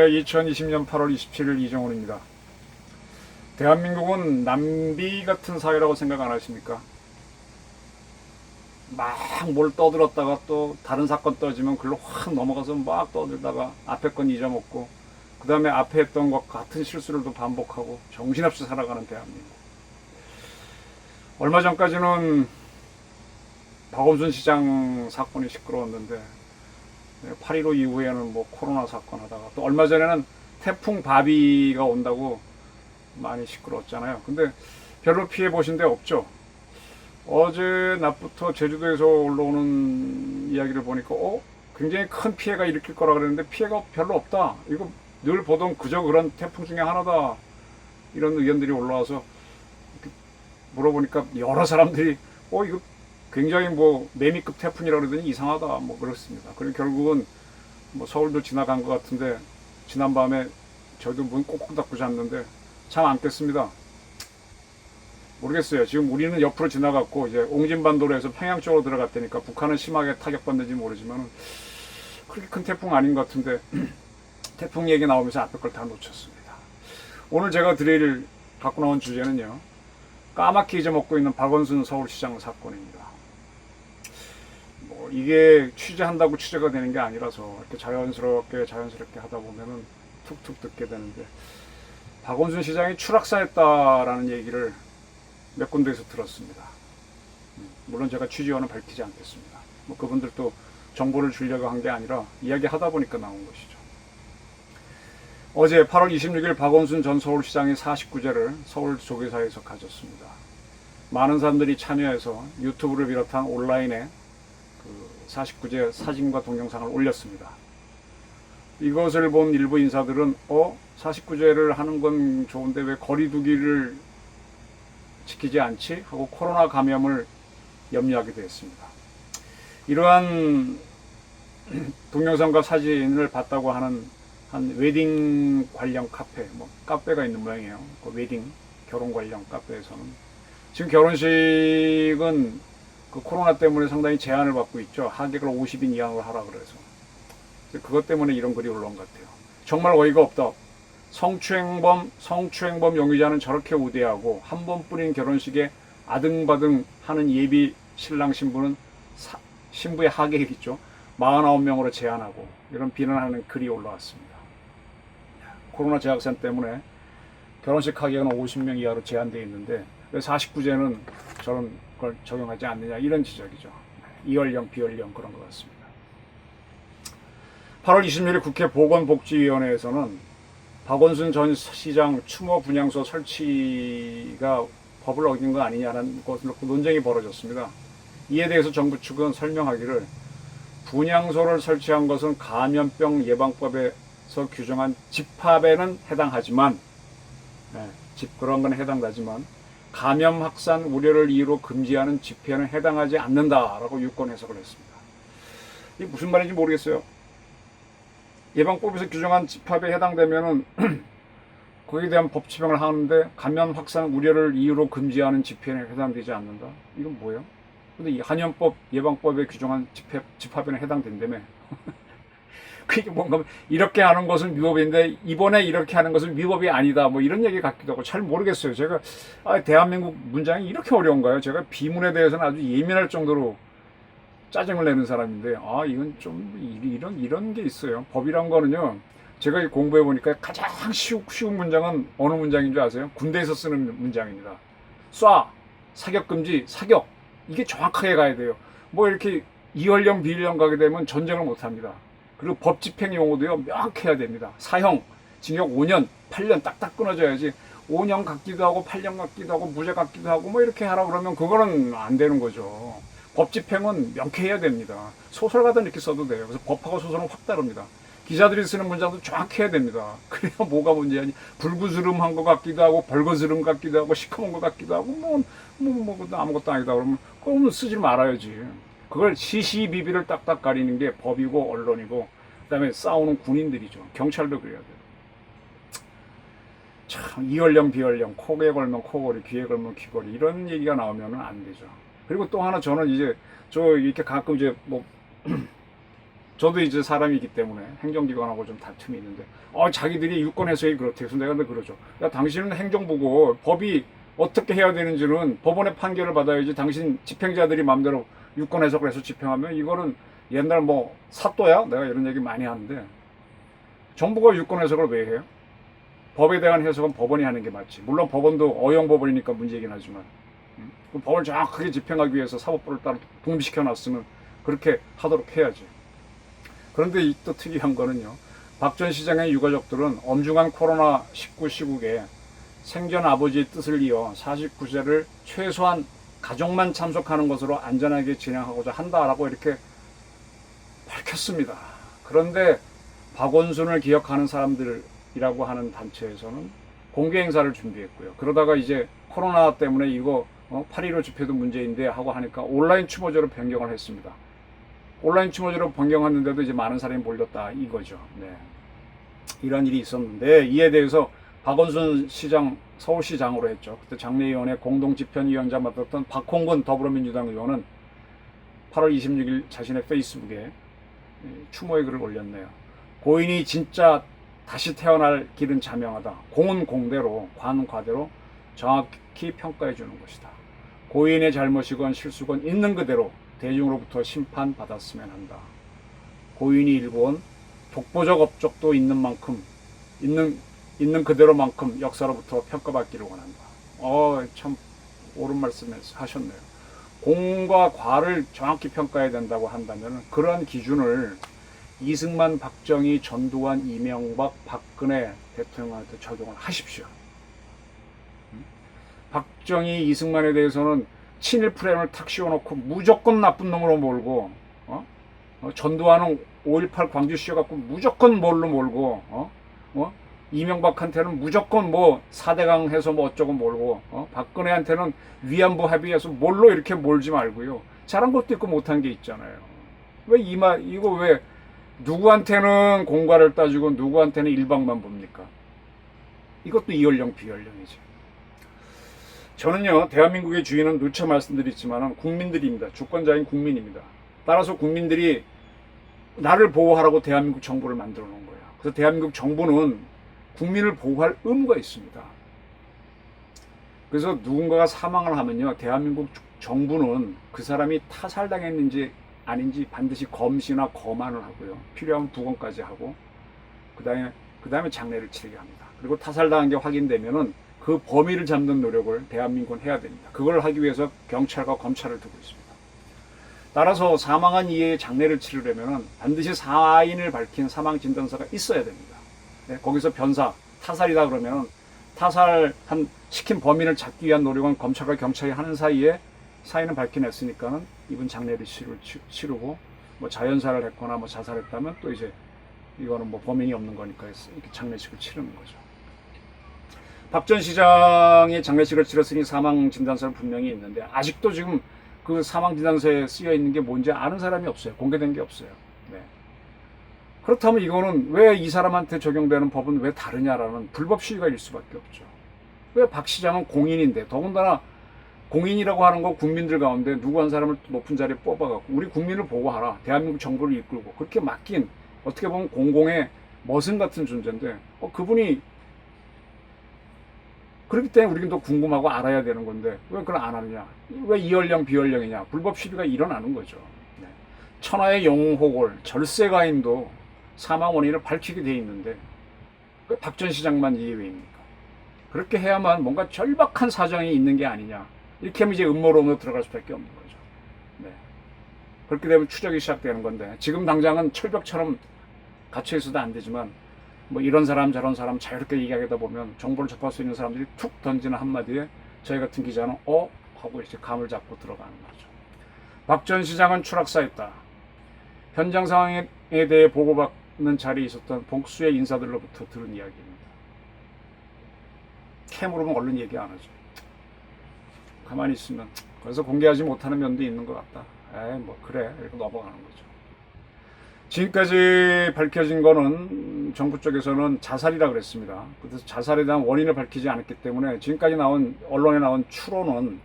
네, 2020년 8월 27일 이정훈입니다. 대한민국은 남비 같은 사회라고 생각 안 하십니까? 막 뭘 떠들었다가 또 다른 사건 떠지면 글로 확 넘어가서 막 떠들다가 앞에 건 잊어먹고 그 다음에 앞에 했던 것 같은 실수를 또 반복하고 정신없이 살아가는 대한민국. 얼마 전까지는 박원순 시장 사건이 시끄러웠는데 8.15 이후에는 뭐 코로나 사건 하다가 또 얼마 전에는 태풍 바비가 온다고 많이 시끄러웠잖아요. 근데 별로 피해 보신 데 없죠. 어제 낮부터 제주도에서 올라오는 이야기를 보니까 굉장히 큰 피해가 일으킬 거라 그랬는데 피해가 별로 없다. 이거 늘 보던 그저 그런 태풍 중에 하나다. 이런 의견들이 올라와서 물어보니까 여러 사람들이 이거 굉장히 뭐 매미급 태풍이라 그러더니 이상하다 뭐 그렇습니다. 그리고 결국은 뭐 서울도 지나간 것 같은데 지난밤에 저도 문 꼭꼭 닫고 잤는데 참 안 깼습니다. 모르겠어요. 지금 우리는 옆으로 지나갔고 이제 옹진반도로에서 평양 쪽으로 들어갔다니까 북한은 심하게 타격받는지 모르지만 그렇게 큰 태풍 아닌 것 같은데 태풍 얘기 나오면서 앞에 걸 다 놓쳤습니다. 오늘 제가 갖고 나온 주제는요. 까맣게 잊어먹고 있는 박원순 서울시장 사건입니다. 뭐 이게 취재한다고 취재가 되는 게 아니라서 이렇게 자연스럽게 하다 보면은 툭툭 듣게 되는데 박원순 시장이 추락사했다라는 얘기를 몇 군데에서 들었습니다. 물론 제가 취재원은 밝히지 않겠습니다. 뭐 그분들도 정보를 주려고 한 게 아니라 이야기하다 보니까 나온 것이죠. 어제 8월 26일 박원순 전 서울시장이 49제를 서울조계사에서 가졌습니다. 많은 사람들이 참여해서 유튜브를 비롯한 온라인에 그 49제 사진과 동영상을 올렸습니다. 이것을 본 일부 인사들은 49제를 하는 건 좋은데 왜 거리두기를 지키지 않지? 하고 코로나 감염을 염려하게 되었습니다. 이러한 동영상과 사진을 봤다고 하는 한 웨딩 관련 카페, 카페가 있는 모양이에요. 그 웨딩, 결혼 관련 카페에서는. 지금 결혼식은 그 코로나 때문에 상당히 제한을 받고 있죠. 하객을 50인 이하로 하라 그래서. 그것 때문에 이런 글이 올라온 것 같아요. 정말 어이가 없다. 성추행범 용의자는 저렇게 우대하고 한 번뿐인 결혼식에 아등바등 하는 예비 신랑 신부는 신부의 하객이겠죠. 49명으로 제한하고 이런 비난하는 글이 올라왔습니다. 코로나 재확산 때문에 결혼식 하객은 50명 이하로 제한되어 있는데 왜 49제는 저런 걸 적용하지 않느냐 이런 지적이죠. 이연령 비연령 그런 것 같습니다. 8월 26일 국회 보건복지위원회에서는 박원순 전 시장 추모 분향소 설치가 법을 어긴 거 아니냐는 것을 놓고 논쟁이 벌어졌습니다. 이에 대해서 정부 측은 설명하기를 분향소를 설치한 것은 감염병 예방법에서 규정한 집합에는 해당하지만 그런 건 해당하지만 감염 확산 우려를 이유로 금지하는 집회는 해당하지 않는다라고 유권 해석을 했습니다. 이게 무슨 말인지 모르겠어요. 예방법에서 규정한 집합에 해당되면은 거기에 대한 법 집행을 하는데 감염 확산 우려를 이유로 금지하는 집회에 해당되지 않는다. 이건 뭐예요? 근데 이 한연법 예방법에 규정한 집합에는 해당된다며. 그게 뭔가 이렇게 하는 것은 위법인데 이번에 이렇게 하는 것은 위법이 아니다. 뭐 이런 얘기 같기도 하고 잘 모르겠어요. 제가 대한민국 문장이 이렇게 어려운가요? 제가 비문에 대해서는 아주 예민할 정도로 짜증을 내는 사람인데 이건 좀 이런 게 있어요. 법이란 거는요. 제가 공부해 보니까 가장 쉬운 문장은 어느 문장인 줄 아세요? 군대에서 쓰는 문장입니다. 사격 금지, 사격 이게 정확하게 가야 돼요. 뭐 이렇게 이연령 비연령 가게 되면 전쟁을 못 합니다. 그리고 법 집행 용어도요 명확해야 됩니다. 사형, 징역 5년, 8년 딱딱 끊어져야지 5년 같기도 하고 8년 같기도 하고 무죄 같기도 하고 뭐 이렇게 하라 그러면 그거는 안 되는 거죠. 법 집행은 명쾌해야 됩니다. 소설가든 이렇게 써도 돼요. 그래서 법하고 소설은 확 다릅니다. 기자들이 쓰는 문장도 정확해야 됩니다. 그래야 뭐가 문제냐. 불구스름한 것 같기도 하고 벌거스름 같기도 하고 시커먼 것 같기도 하고 아무것도 아니다 그러면 그거는 쓰지 말아야지. 그걸 시시비비를 딱딱 가리는 게 법이고 언론이고 그다음에 싸우는 군인들이죠. 경찰도 그래야 돼요. 참 이연령 비연령 코에 걸면 코걸이 귀에 걸면 귀걸이 이런 얘기가 나오면 안 되죠. 그리고 또 하나 저는 이제 이렇게 가끔 이제 저도 이제 사람이기 때문에 행정기관하고 좀 다툼이 있는데, 자기들이 유권 해석이 그렇대. 그래서 내가 그러죠. 야, 당신은 행정부고 법이 어떻게 해야 되는지는 법원의 판결을 받아야지. 당신 집행자들이 마음대로 유권 해석을 해서 집행하면 이거는 옛날 뭐 사또야? 내가 이런 얘기 많이 하는데, 정부가 유권 해석을 왜 해요? 법에 대한 해석은 법원이 하는 게 맞지. 물론 법원도 어용법원이니까 문제이긴 하지만, 그 법을 정확하게 집행하기 위해서 사법부를 따로 독립시켜 놨으면 그렇게 하도록 해야지. 그런데 또 특이한 거는요, 박 전 시장의 유가족들은 엄중한 코로나19 시국에 생전 아버지의 뜻을 이어 49세를 최소한 가족만 참석하는 것으로 안전하게 진행하고자 한다라고 이렇게 밝혔습니다. 그런데 박원순을 기억하는 사람들이라고 하는 단체에서는 공개 행사를 준비했고요. 그러다가 이제 코로나 때문에 이거 8.15 집회도 문제인데 하고 하니까 온라인 추모제로 변경을 했습니다. 온라인 추모제로 변경했는데도 이제 많은 사람이 몰렸다 이거죠. 네. 이런 일이 있었는데, 이에 대해서 박원순 시장 서울시장으로 했죠. 그때 장례위원회 공동집행위원장 맡았던 박홍근 더불어민주당 의원은 8월 26일 자신의 페이스북에 추모의 글을 올렸네요. 고인이 진짜 다시 태어날 길은 자명하다. 공은 공대로, 관은 과대로 정확히 평가해 주는 것이다. 고인의 잘못이건 실수건 있는 그대로 대중으로부터 심판받았으면 한다. 고인이 일궈온 독보적 업적도 있는 만큼, 있는 그대로만큼 역사로부터 평가받기를 원한다. 참 옳은 말씀 하셨네요. 공과 과를 정확히 평가해야 된다고 한다면 그러한 기준을 이승만, 박정희, 전두환, 이명박, 박근혜 대통령한테 적용을 하십시오. 박정희, 이승만에 대해서는 친일 프레임을 탁 씌워놓고 무조건 나쁜 놈으로 몰고, 전두환은 5.18 광주시켜 갖고 무조건 뭘로 몰고, 이명박한테는 무조건 뭐 4대강 해서 뭐 어쩌고 몰고, 박근혜한테는 위안부 합의해서 뭘로 이렇게 몰지 말고요. 잘한 것도 있고 못한 게 있잖아요. 이거 왜 누구한테는 공과를 따지고 누구한테는 일방만 봅니까? 이것도 이연령 비연령이죠. 저는요, 대한민국의 주인은 누차 말씀드렸지만 국민들입니다. 주권자인 국민입니다. 따라서 국민들이 나를 보호하라고 대한민국 정부를 만들어 놓은 거예요. 그래서 대한민국 정부는 국민을 보호할 의무가 있습니다. 그래서 누군가가 사망을 하면요, 대한민국 정부는 그 사람이 타살당했는지 아닌지 반드시 검시나 검안을 하고요. 필요하면 부검까지 하고 그 다음에 장례를 치르게 합니다. 그리고 타살당한 게 확인되면은 그 범인을 잡는 노력을 대한민국은 해야 됩니다. 그걸 하기 위해서 경찰과 검찰을 두고 있습니다. 따라서 사망한 이의 장례를 치르려면 반드시 사인을 밝힌 사망진단서가 있어야 됩니다. 네, 거기서 변사, 타살이다 그러면 시킨 범인을 잡기 위한 노력은 검찰과 경찰이 하는 사이에 사인을 밝혀냈으니까는 이분 장례를 치르고 뭐 자연사를 했거나 뭐 자살했다면 또 이제 이거는 뭐 범인이 없는 거니까 이렇게 장례식을 치르는 거죠. 박 전 시장이 장례식을 치렀으니 사망진단서는 분명히 있는데 아직도 지금 그 사망진단서에 쓰여 있는 게 뭔지 아는 사람이 없어요. 공개된 게 없어요. 네. 그렇다면 이거는 왜 이 사람한테 적용되는 법은 왜 다르냐라는 불법 시위가 일 수밖에 없죠. 왜 박 시장은 공인인데, 더군다나 공인이라고 하는 거 국민들 가운데 누구 한 사람을 높은 자리에 뽑아갖고 우리 국민을 보호하라, 대한민국 정부를 이끌고 그렇게 맡긴 어떻게 보면 공공의 머슴 같은 존재인데 그분이 그렇기 때문에 우리는 또 궁금하고 알아야 되는 건데 왜 그걸 안 하느냐? 왜 이연령 비연령이냐? 불법 시비가 일어나는 거죠. 네. 천하의 영웅호골 절세가인도 사망 원인을 밝히게 돼 있는데 왜 박 전 시장만 예외입니까? 그렇게 해야만 뭔가 절박한 사정이 있는 게 아니냐? 이렇게 하면 이제 음모론으로 들어갈 수밖에 없는 거죠. 네. 그렇게 되면 추적이 시작되는 건데 지금 당장은 철벽처럼 갇혀 있어도 안 되지만 뭐 이런 사람 저런 사람 자유롭게 얘기하다 보면 정보를 접할 수 있는 사람들이 툭 던지는 한마디에 저희 같은 기자는 하고 이제 감을 잡고 들어가는 거죠. 박 전 시장은 추락사였다. 현장 상황에 대해 보고받는 자리에 있었던 복수의 인사들로부터 들은 이야기입니다. 캐물으면 얼른 얘기 안 하죠. 가만히 있으면 그래서 공개하지 못하는 면도 있는 것 같다. 뭐 그래 이렇게 넘어가는 거죠. 지금까지 밝혀진 거는 정부 쪽에서는 자살이라 그랬습니다. 그래서 자살에 대한 원인을 밝히지 않았기 때문에 지금까지 언론에 나온 추론은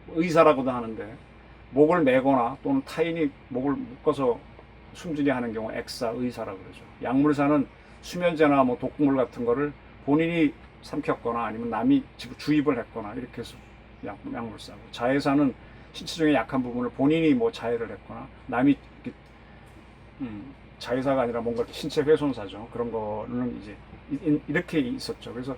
의사라고도 하는데 목을 매거나 또는 타인이 목을 묶어서 숨지게 하는 경우 액사, 의사라고 그러죠. 약물사는 수면제나 뭐 독극물 같은 거를 본인이 삼켰거나 아니면 남이 주입을 했거나 이렇게 해서 약물사고, 자해사는 신체 중에 약한 부분을 본인이 뭐 자해를 했거나 남이 이렇게, 자해사가 아니라 뭔가 신체 훼손사죠. 그런 거는 이제 이렇게 있었죠. 그래서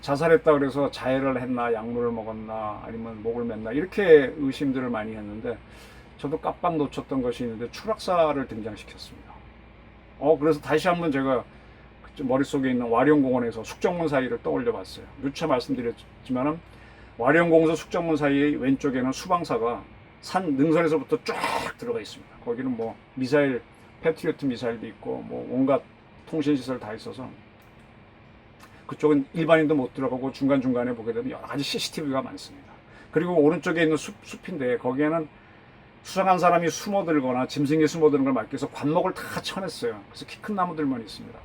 자살했다 그래서 자해를 했나, 약물을 먹었나, 아니면 목을 맸나, 이렇게 의심들을 많이 했는데, 저도 깜빡 놓쳤던 것이 있는데 추락사를 등장시켰습니다. 그래서 다시 한번 제가 머릿속에 있는 와룡공원에서 숙정문 사이를 떠올려 봤어요. 누차 말씀드렸지만은 와룡공원에서 숙정문 사이의 왼쪽에는 수방사가 산 능선에서부터 쫙 들어가 있습니다. 거기는 뭐 미사일, 패트리어트 미사일도 있고 뭐 온갖 통신시설 다 있어서 그쪽은 일반인도 못 들어가고 중간중간에 보게 되면 여러 가지 CCTV가 많습니다. 그리고 오른쪽에 있는 숲인데 거기에는 수상한 사람이 숨어들거나 짐승이 숨어드는 걸 막기 위해서 관목을 다 쳐냈어요. 그래서 키 큰 나무들만 있습니다.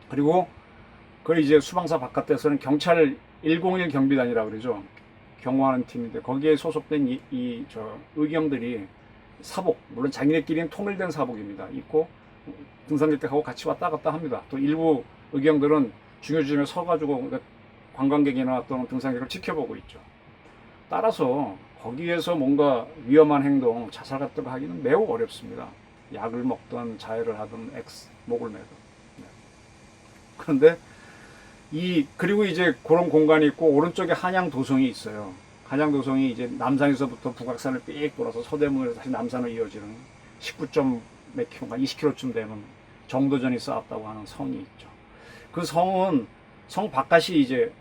그리고 그 이제 수방사 바깥에서는 경찰 101 경비단이라고 그러죠. 경호하는 팀인데 거기에 소속된 의경들이 사복, 물론 자기네끼리는 통일된 사복입니다. 입고 등산객하고 같이 왔다 갔다 합니다. 또 일부 의경들은 중요 지점에 서가지고 관광객이나 또는 등산객을 지켜보고 있죠. 따라서 거기에서 뭔가 위험한 행동, 자살 같은 거 하기는 매우 어렵습니다. 약을 먹든 자해를 하든 목을 매든. 네. 그런데 그리고 이제 그런 공간이 있고 오른쪽에 한양도성이 있어요. 한양도성이 이제 남산에서부터 북악산을 삑 돌아서 서대문에서 다시 남산으로 이어지는 19점 몇 킬로가 20km쯤 되는 정도전이 쌓았다고 하는 성이 있죠. 그 성은 성 바깥이 이제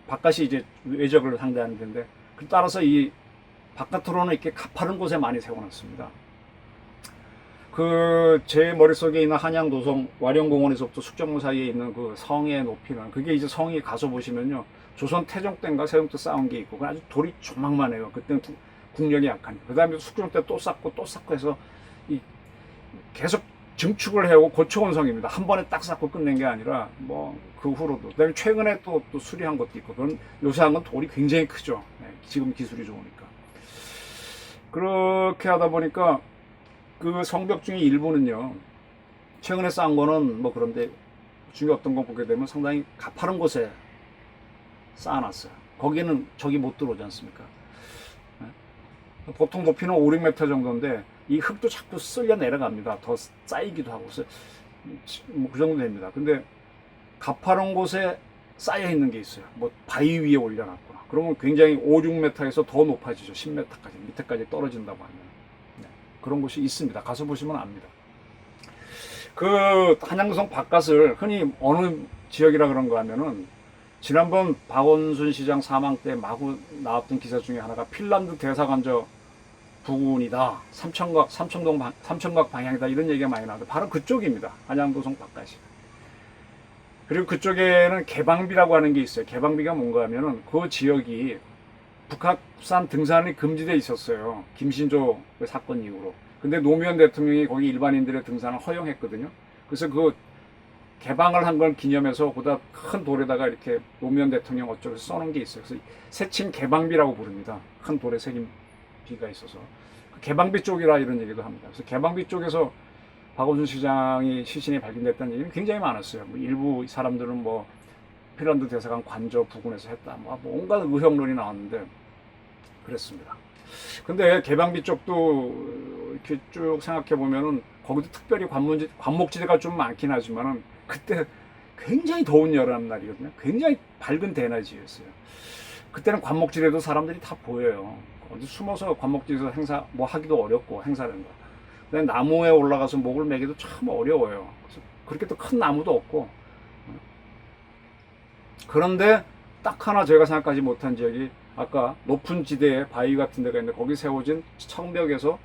바깥이 이제 외적을 상대하는 데인데, 따라서 이 바깥으로는 이렇게 가파른 곳에 많이 세워놨습니다. 제 머릿속에 있는 한양도성 와룡공원에서부터 숙정문 사이에 있는 그 성의 높이는, 그게 이제 성이 가서 보시면요, 조선 태종 때인가 세종 때 쌓은 게 있고, 아주 돌이 조망만해요. 그때는 국력이 약하니까. 그 다음에 숙종 때 또 쌓고 해서 계속 증축을 해오고 고쳐온 성입니다. 한 번에 딱 쌓고 끝낸 게 아니라 뭐 그 후로도. 그다음에 최근에 또 수리한 것도 있고, 그건 요새 한 건 돌이 굉장히 크죠. 네, 지금 기술이 좋으니까. 그렇게 하다 보니까 그 성벽 중에 일부는요, 최근에 쌓은 거는 뭐 그런데 중에 어떤 거 보게 되면 상당히 가파른 곳에 쌓아놨어요. 거기는 적이 못 들어오지 않습니까? 네? 보통 높이는 5, 6m 정도인데 이 흙도 자꾸 쓸려 내려갑니다. 더 쌓이기도 하고. 그래서 뭐 그 정도 됩니다. 근데 가파른 곳에 쌓여 있는 게 있어요. 뭐 바위 위에 올려놨거나. 그러면 굉장히 5, 6m에서 더 높아지죠. 10m까지, 밑에까지 떨어진다고 하면. 네. 그런 곳이 있습니다. 가서 보시면 압니다. 그 한양도성 바깥을 흔히 어느 지역이라 그런가 하면은, 지난번 박원순 시장 사망 때 마구 나왔던 기사 중에 하나가 핀란드 대사관저 부근이다, 삼청각 방향이다, 이런 얘기가 많이 나오는데 바로 그쪽입니다. 한양도성 바깥이. 그리고 그쪽에는 개방비라고 하는 게 있어요. 개방비가 뭔가 하면은 그 지역이 북한산 등산이 금지되어 있었어요. 김신조 사건 이후로. 근데 노무현 대통령이 거기 일반인들의 등산을 허용했거든요. 그래서 그 개방을 한 걸 기념해서 보다 큰 돌에다가 이렇게 노무현 대통령 어쩌고 써놓은 게 있어요. 그래서 새침 개방비라고 부릅니다. 큰 돌에 새긴 비가 있어서. 개방비 쪽이라 이런 얘기도 합니다. 그래서 개방비 쪽에서 박원순 시장이 시신이 발견됐다는 얘기는 굉장히 많았어요. 뭐 일부 사람들은 뭐 핀란드 대사관 관저 부근에서 했다, 뭐 온갖 의혹론이 나왔는데 그랬습니다. 근데 개방비 쪽도 이렇게 쭉 생각해 보면은 거기도 특별히 관목지대가 좀 많긴 하지만은 그때 굉장히 더운 여름 날이거든요. 굉장히 밝은 대낮이었어요. 그때는 관목지대도 사람들이 다 보여요. 어디 숨어서 관목지에서 행사 뭐 하기도 어렵고, 행사를 거. 그다음에 나무에 올라가서 목을 매기도 참 어려워요. 그래서 그렇게 또 큰 나무도 없고. 그런데 딱 하나 제가 생각하지 못한 지역이, 아까 높은 지대에 바위 같은 데가 있는데 거기 세워진 성벽에서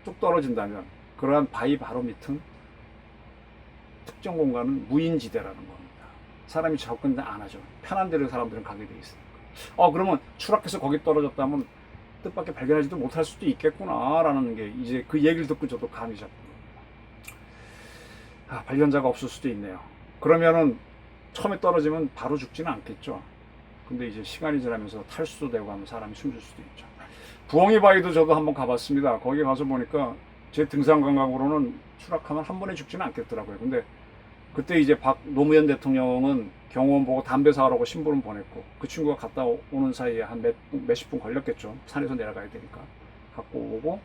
뚝 떨어진다면 그러한 바위 바로 밑은 특정 공간은 무인지대라는 겁니다. 사람이 접근 안 하죠. 편한 데를 사람들은 가게 돼 있으니까. 그러면 추락해서 거기 떨어졌다면 뜻밖의 발견하지도 못할 수도 있겠구나라는 게, 이제 그 얘기를 듣고 저도 감이 잡힌 겁니다. 발견자가 없을 수도 있네요. 그러면은 처음에 떨어지면 바로 죽지는 않겠죠. 근데 이제 시간이 지나면서 탈수도 되고 하면 사람이 숨질 수도 있죠. 부엉이 바위도 저도 한번 가봤습니다. 거기 가서 보니까 제 등산 감각으로는 추락하면 한 번에 죽지는 않겠더라고요. 근데 그때 이제 노무현 대통령은 경호원 보고 담배 사오라고 신부름 보냈고, 그 친구가 갔다 오는 사이에 한 몇십 분 걸렸겠죠. 산에서 내려가야 되니까. 갖고 오고,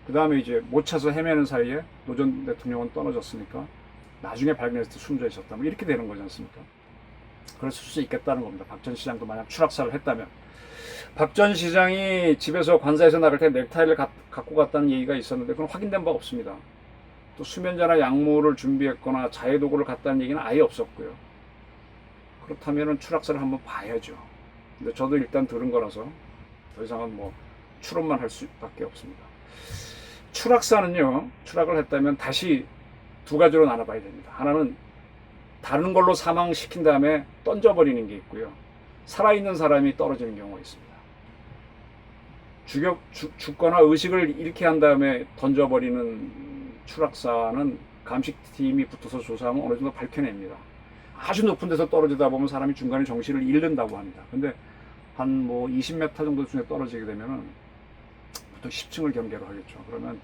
그 다음에 이제 못 찾아서 헤매는 사이에 노 전 대통령은 떨어졌으니까 나중에 발견했을 때 숨져 있었다. 뭐 이렇게 되는 거지 않습니까? 그랬을 수 있겠다는 겁니다. 박 전 시장도 만약 추락사를 했다면. 박 전 시장이 집에서 관사에서 나갈 때 넥타이를 갖고 갔다는 얘기가 있었는데 그건 확인된 바 없습니다. 또 수면제나 약물을 준비했거나 자해도구를 갖다는 얘기는 아예 없었고요. 그렇다면 추락사를 한번 봐야죠. 근데 저도 일단 들은 거라서 더 이상은 뭐 추론만 할 수밖에 없습니다. 추락사는요, 추락을 했다면 다시 두 가지로 나눠봐야 됩니다. 하나는 다른 걸로 사망시킨 다음에 던져버리는 게 있고요. 살아있는 사람이 떨어지는 경우가 있습니다. 죽거나 의식을 잃게 한 다음에 던져버리는 추락사는 감식팀이 붙어서 조사하면 어느 정도 밝혀냅니다. 아주 높은 데서 떨어지다 보면 사람이 중간에 정신을 잃는다고 합니다. 근데 한 뭐 20m 정도 중에 떨어지게 되면은 보통 10층을 경계로 하겠죠. 그러면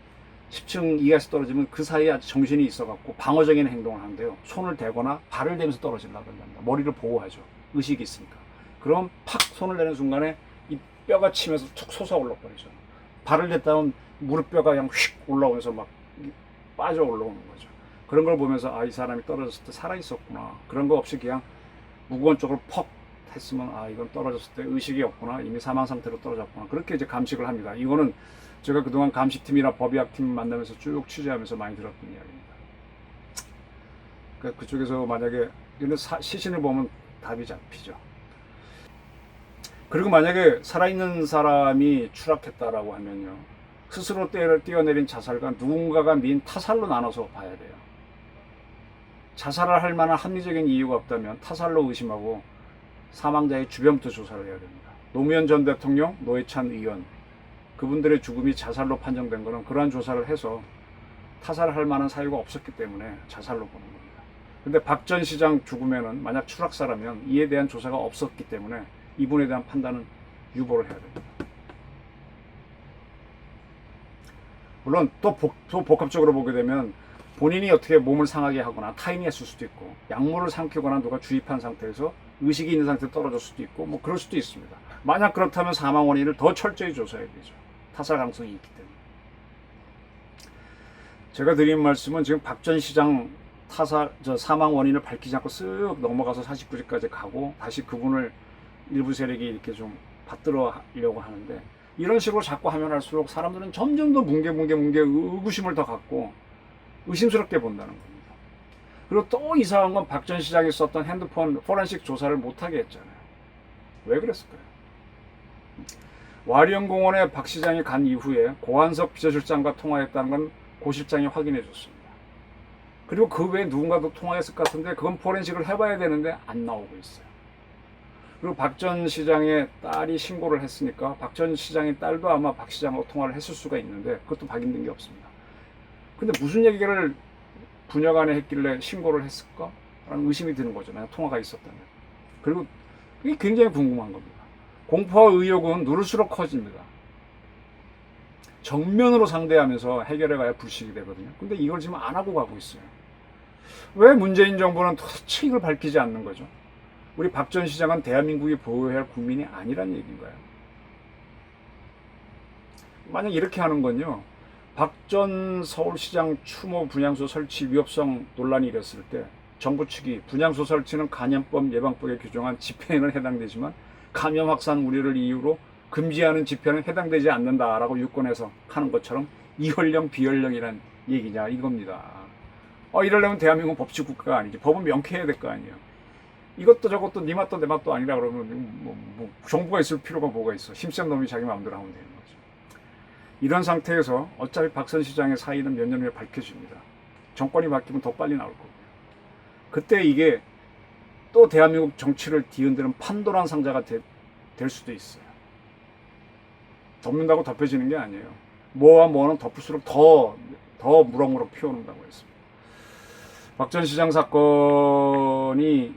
10층 이하에서 떨어지면 그 사이에 아주 정신이 있어갖고 방어적인 행동을 하는데요. 손을 대거나 발을 대면서 떨어지려고 합니다. 머리를 보호하죠. 의식이 있으니까. 그럼 팍 손을 내는 순간에 이 뼈가 치면서 툭 솟아 올라버리죠. 발을 댔다면 무릎뼈가 그냥 휙 올라오면서 막 빠져 올라오는 거죠. 그런 걸 보면서 아, 이 사람이 떨어졌을 때 살아있었구나. 그런 거 없이 그냥 무거운 쪽으로 퍽 했으면 아, 이건 떨어졌을 때 의식이 없구나. 이미 사망 상태로 떨어졌구나. 그렇게 이제 감식을 합니다. 이거는 제가 그동안 감식팀이나 법의학팀 만나면서 쭉 취재하면서 많이 들었던 이야기입니다. 그러니까 그쪽에서 만약에 시신을 보면 답이 잡히죠. 그리고 만약에 살아있는 사람이 추락했다라고 하면요, 스스로 뛰어내린 자살과 누군가가 민 타살로 나눠서 봐야 돼요. 자살을 할 만한 합리적인 이유가 없다면 타살로 의심하고 사망자의 주변부터 조사를 해야 됩니다. 노무현 전 대통령, 노회찬 의원, 그분들의 죽음이 자살로 판정된 것은 그러한 조사를 해서 타살을 할 만한 사유가 없었기 때문에 자살로 보는 겁니다. 근데 박 전 시장 죽음에는 만약 추락사라면 이에 대한 조사가 없었기 때문에 이분에 대한 판단은 유보를 해야 됩니다. 물론 또 복합적으로 보게 되면 본인이 어떻게 몸을 상하게 하거나 타인이 했을 수도 있고, 약물을 삼키거나 누가 주입한 상태에서 의식이 있는 상태에 떨어질 수도 있고, 뭐 그럴 수도 있습니다. 만약 그렇다면 사망 원인을 더 철저히 조사해야 되죠. 타살 가능성이 있기 때문에. 제가 드린 말씀은 지금 박 전 시장 사망 원인을 밝히지 않고 쓱 넘어가서 49지까지 가고 다시 그분을 일부 세력이 이렇게 좀 받들어 하려고 하는데, 이런 식으로 자꾸 하면 할수록 사람들은 점점 더 뭉게 의구심을 더 갖고 의심스럽게 본다는 겁니다. 그리고 또 이상한 건 박 전 시장이 썼던 핸드폰 포렌식 조사를 못하게 했잖아요. 왜 그랬을까요? 와리영공원에 박 시장이 간 이후에 고한석 비서실장과 통화했다는 건 고 실장이 확인해 줬습니다. 그리고 그 외에 누군가도 통화했을 것 같은데 그건 포렌식을 해봐야 되는데 안 나오고 있어요. 그리고 박 전 시장의 딸이 신고를 했으니까 박 전 시장의 딸도 아마 박 시장하고 통화를 했을 수가 있는데 그것도 확인된 게 없습니다. 근데 무슨 얘기를 부녀 간에 했길래 신고를 했을까? 라는 의심이 드는 거죠. 만약 통화가 있었다면. 그리고 이게 굉장히 궁금한 겁니다. 공포와 의혹은 누를수록 커집니다. 정면으로 상대하면서 해결해가야 불식이 되거든요. 근데 이걸 지금 안 하고 가고 있어요. 왜 문재인 정부는 도대체 이걸 밝히지 않는 거죠? 우리 박 전 시장은 대한민국이 보호해야 할 국민이 아니란 얘기인가요? 만약 이렇게 하는 건요, 박 전 서울시장 추모 분향소 설치 위협성 논란이 일었을 때 정부 측이 분향소 설치는 감염법 예방법에 규정한 집회에는 해당되지만 감염 확산 우려를 이유로 금지하는 집회는 해당되지 않는다라고 유권해서 하는 것처럼 이연령 비연령이란 얘기냐 이겁니다. 이러려면 대한민국은 법치 국가가 아니지. 법은 명쾌해야 될 거 아니에요. 이것도 저것도 네 맛도 내 맛도 아니라 그러면 뭐 정부가 있을 필요가 뭐가 있어. 심센 놈이 자기 마음대로 하면 되는 거죠. 이런 상태에서 어차피 박 전 시장의 사의는 몇 년 후에 밝혀집니다. 정권이 바뀌면 더 빨리 나올 거고요. 그때 이게 또 대한민국 정치를 뒤흔드는 판도란 상자가 될 수도 있어요. 덮는다고 덮여지는 게 아니에요. 뭐와 뭐는 덮을수록 더 무럭무럭 피어오른다고 했습니다. 박 전 시장 사건이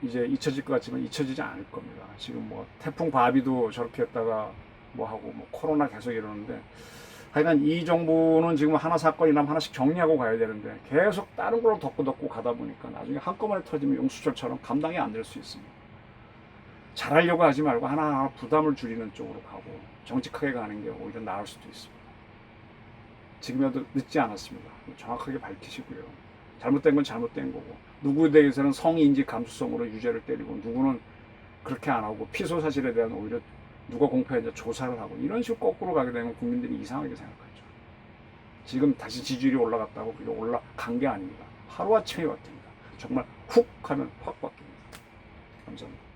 이제 잊혀질 것 같지만 잊혀지지 않을 겁니다. 지금 뭐 태풍 바비도 저렇게 했다가 뭐 하고 뭐 코로나 계속 이러는데 하여간 이 정부는 지금 하나 사건이 나면 하나씩 정리하고 가야 되는데 계속 다른 걸로 덮고 가다 보니까 나중에 한꺼번에 터지면 용수철처럼 감당이 안 될 수 있습니다. 잘하려고 하지 말고 하나하나 부담을 줄이는 쪽으로 가고 정직하게 가는 게 오히려 나을 수도 있습니다. 지금이라도 늦지 않았습니다. 정확하게 밝히시고요. 잘못된 건 잘못된 거고 누구에 대해서는 성인지 감수성으로 유죄를 때리고 누구는 그렇게 안 하고 피소 사실에 대한 오히려 누가 공표했냐 조사를 하고 이런 식으로 거꾸로 가게 되면 국민들이 이상하게 생각하죠. 지금 다시 지지율이 올라갔다고 그게 올라간 게 아닙니다. 하루아침에 바뀝니다. 정말 훅 하면 확 바뀝니다. 감사합니다.